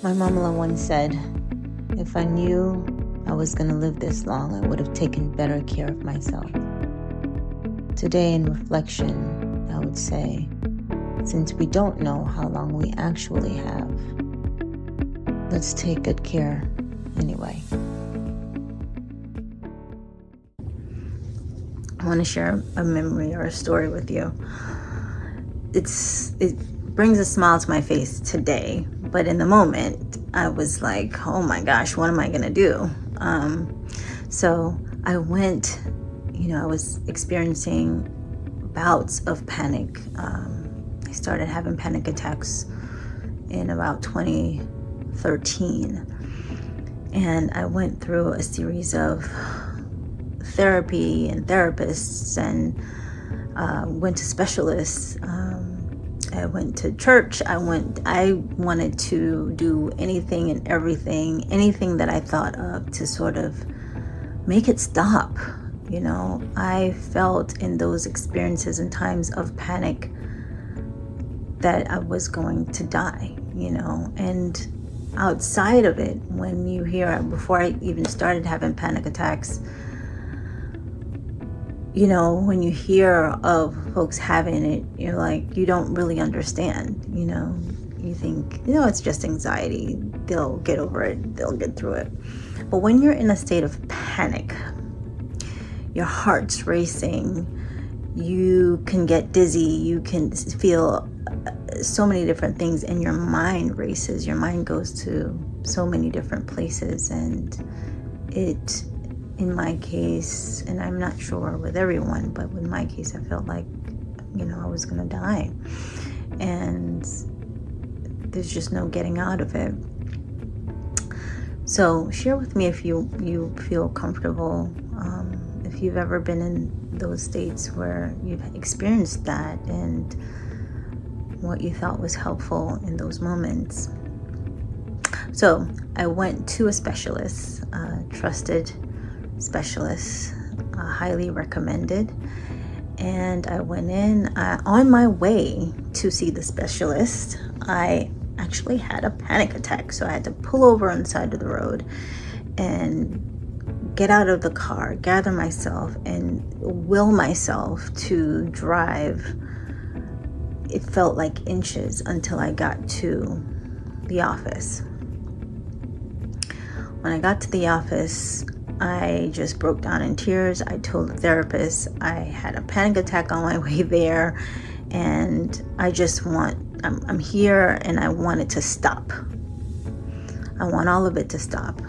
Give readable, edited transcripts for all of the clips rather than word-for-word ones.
My mama once said, if I knew I was going to live this long, I would have taken better care of myself. Today, in reflection, I would say, since we don't know how long we actually have, let's take good care anyway. I want to share a memory or a story with you. It brings a smile to my face today, but in the moment, I was like, oh my gosh, what am I going to do? So I went, I was experiencing bouts of panic. I started having panic attacks in about 2013. And I went through a series of therapy and therapists and went to specialists. I went to church. I wanted to do anything and everything, anything that I thought of to sort of make it stop. I felt in those experiences and times of panic that I was going to die, and outside of it, when you hear, before I even started having panic attacks, when you hear of folks having it, you're like, you don't really understand, you think, it's just anxiety. They'll get over it. They'll get through it. But when you're in a state of panic, your heart's racing, you can get dizzy, you can feel so many different things, and your mind races. Your mind goes to so many different places, and it, in my case, and I'm not sure with everyone, but in my case, I felt like, I was gonna die, and there's just no getting out of it. So share with me if you feel comfortable, if you've ever been in those states where you've experienced that, and what you thought was helpful in those moments. So I went to a specialist, trusted specialist, highly recommended. And I went in. On my way to see the specialist, I actually had a panic attack. So I had to pull over on the side of the road and get out of the car, gather myself, and will myself to drive. It felt like inches until I got to the office. When I got to the office, I just broke down in tears. I told the therapist I had a panic attack on my way there, and I'm here and I want it to stop. I want all of it to stop.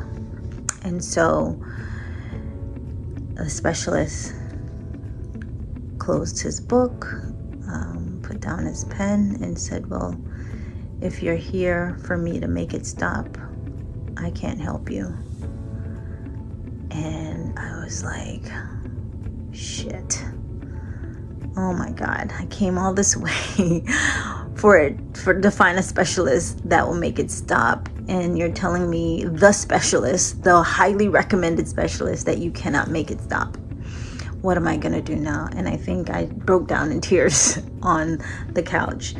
And so the specialist closed his book, put down his pen, and said, well, if you're here for me to make it stop, I can't help you. And I was like, shit. Oh my God, I came all this way to find a specialist that will make it stop. And you're telling me the specialist, the highly recommended specialist, that you cannot make it stop. What am I going to do now? And I think I broke down in tears on the couch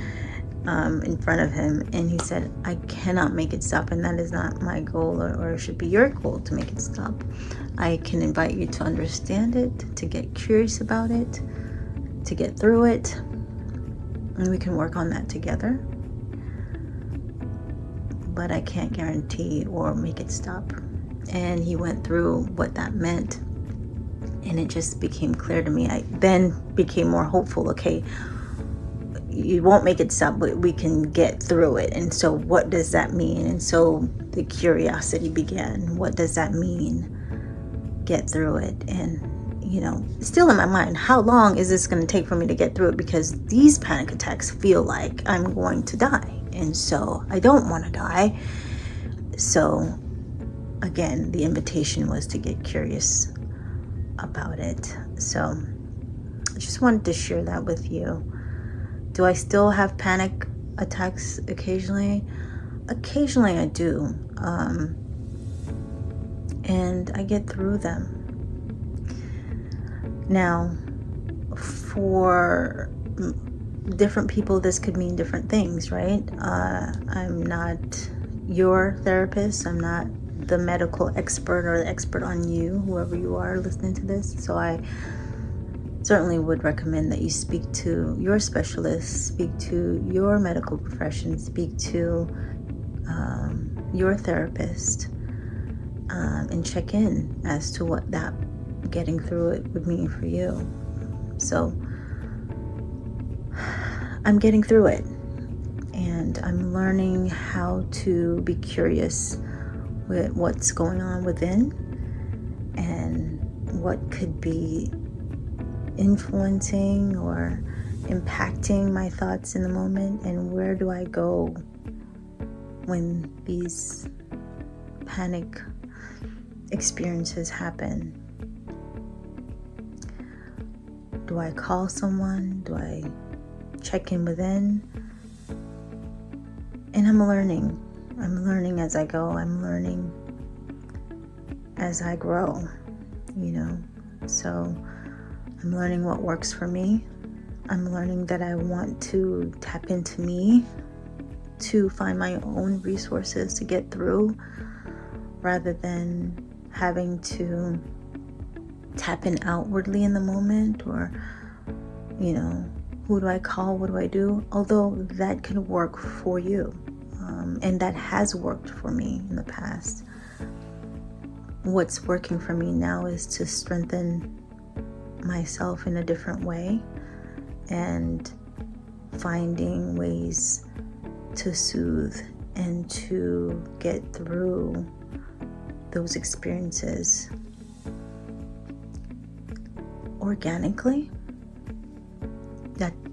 in front of him. And he said, I cannot make it stop. And that is not my goal, or it should be your goal to make it stop. I can invite you to understand it, to get curious about it, to get through it. And we can work on that together. But I can't guarantee or make it stop. And he went through what that meant. And it just became clear to me. I then became more hopeful. Okay, you won't make it stop, but we can get through it. And so what does that mean? And so the curiosity began. What does that mean? Get through it. And, still in my mind, how long is this going to take for me to get through it? Because these panic attacks feel like I'm going to die. And so I don't want to die. So again, the invitation was to get curious about it. So I just wanted to share that with you. Do I still have panic attacks occasionally? Occasionally I do. And I get through them. Now, for different people, this could mean different things, right? I'm not, your therapist. I'm not the medical expert or the expert on you, whoever you are listening to this. So I certainly would recommend that you speak to your specialist, speak to your medical profession, speak to your therapist, and check in as to what that getting through it would mean for you. So I'm getting through it, and I'm learning how to be curious with what's going on within and what could be influencing or impacting my thoughts in the moment, and where do I go when these panic experiences happen. Do I call someone? Do I check in within? And I'm learning. I'm learning as I go. I'm learning as I grow, So I'm learning what works for me. I'm learning that I want to tap into me to find my own resources to get through, rather than having to tap in outwardly in the moment, or, who do I call? What do I do? Although that can work for you. And that has worked for me in the past. What's working for me now is to strengthen myself in a different way and finding ways to soothe and to get through those experiences organically.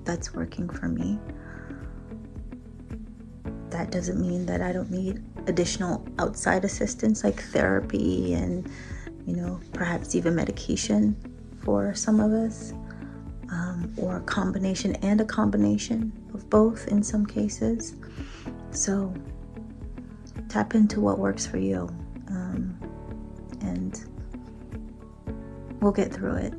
That's working for me. That doesn't mean that I don't need additional outside assistance like therapy and, perhaps even medication for some of us, or a combination of both in some cases. So tap into what works for you, and we'll get through it.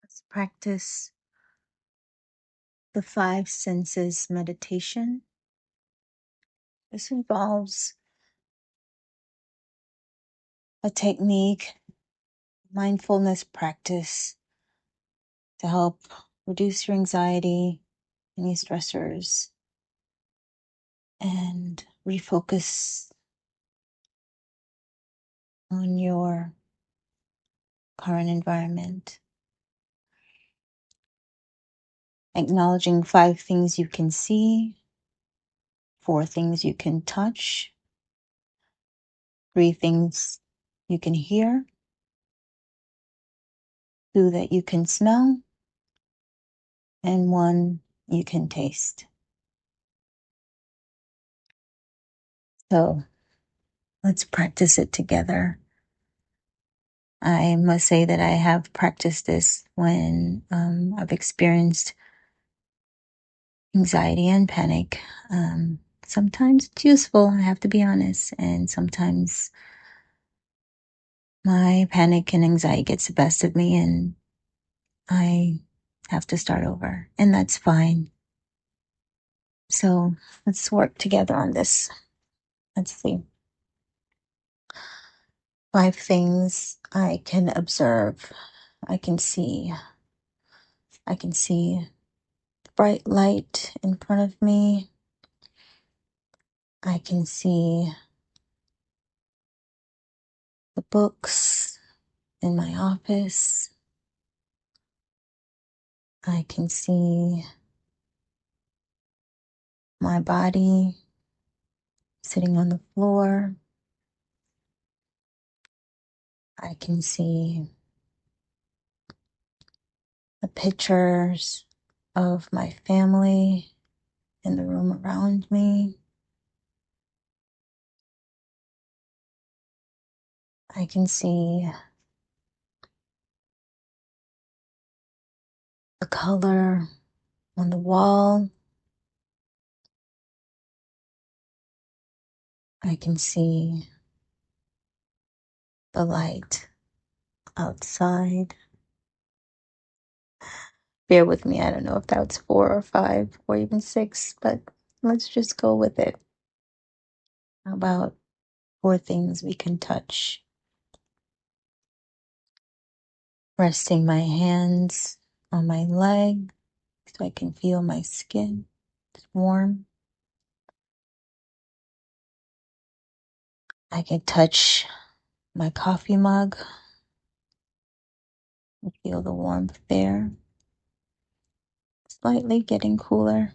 Let's practice the 5 senses meditation. This involves a technique, mindfulness practice to help reduce your anxiety, any stressors, and refocus on your current environment. Acknowledging 5 things you can see, 4 things you can touch, 3 things you can hear, 2 that you can smell, and 1 you can taste. So let's practice it together. I must say that I have practiced this when I've experienced anxiety and panic. Sometimes it's useful, I have to be honest, and sometimes my panic and anxiety gets the best of me and I have to start over, and that's fine. So let's work together on this. Let's see. 5 things I can observe. I can see the bright light in front of me. I can see the books in my office. I can see my body sitting on the floor. I can see the pictures of my family in the room around me. I can see the color on the wall. I can see the light outside. Bear with me, I don't know if that's 4 or 5 or even 6, but let's just go with it. How about 4 things we can touch? Resting my hands on my leg so I can feel my skin. It's warm. I can touch my coffee mug and feel the warmth there. Slightly getting cooler.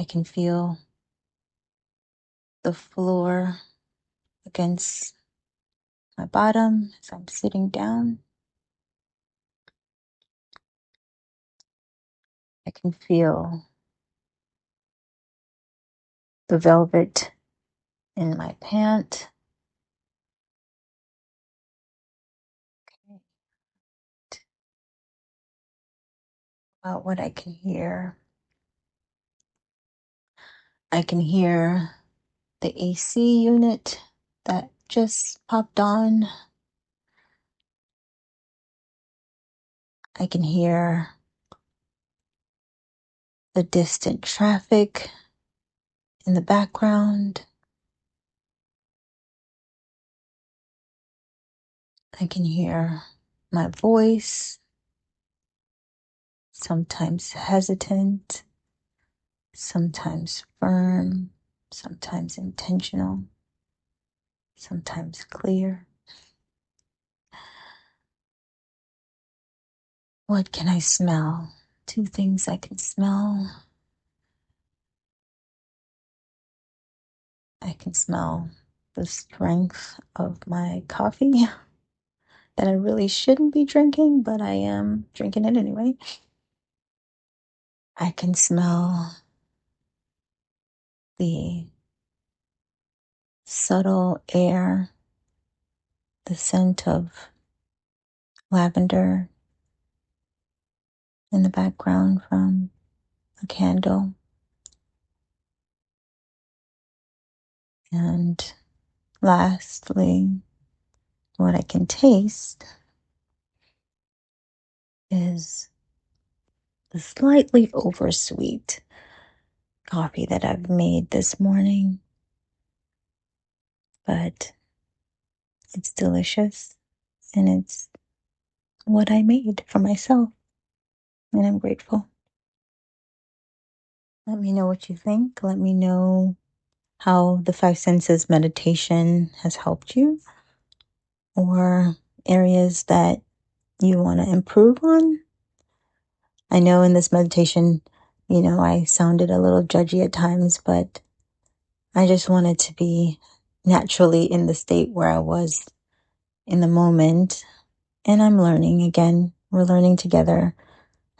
I can feel the floor against my bottom as I'm sitting down. I can feel the velvet in my pant. Okay. About what I can hear. I can hear the AC unit that just popped on. I can hear the distant traffic in the background. I can hear my voice, sometimes hesitant, sometimes firm, sometimes intentional, sometimes clear. What can I smell? 2 things I can smell. I can smell the strength of my coffee that I really shouldn't be drinking, but I am drinking it anyway. I can smell the subtle air, the scent of lavender in the background from a candle. And lastly, what I can taste is the slightly oversweet coffee that I've made this morning, but it's delicious and it's what I made for myself, and I'm grateful. Let me know what you think. Let me know how the 5 senses meditation has helped you, or areas that you want to improve on. I know in this meditation, I sounded a little judgy at times, but I just wanted to be naturally in the state where I was in the moment. And I'm learning again. We're learning together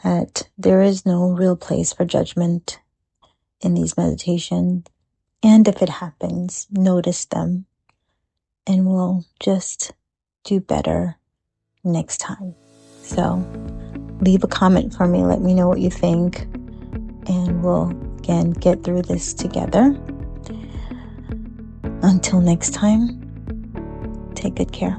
that there is no real place for judgment in these meditations. And if it happens, notice them, and we'll just do better next time. So leave a comment for me. Let me know what you think, and we'll again get through this together. Until next time, take good care.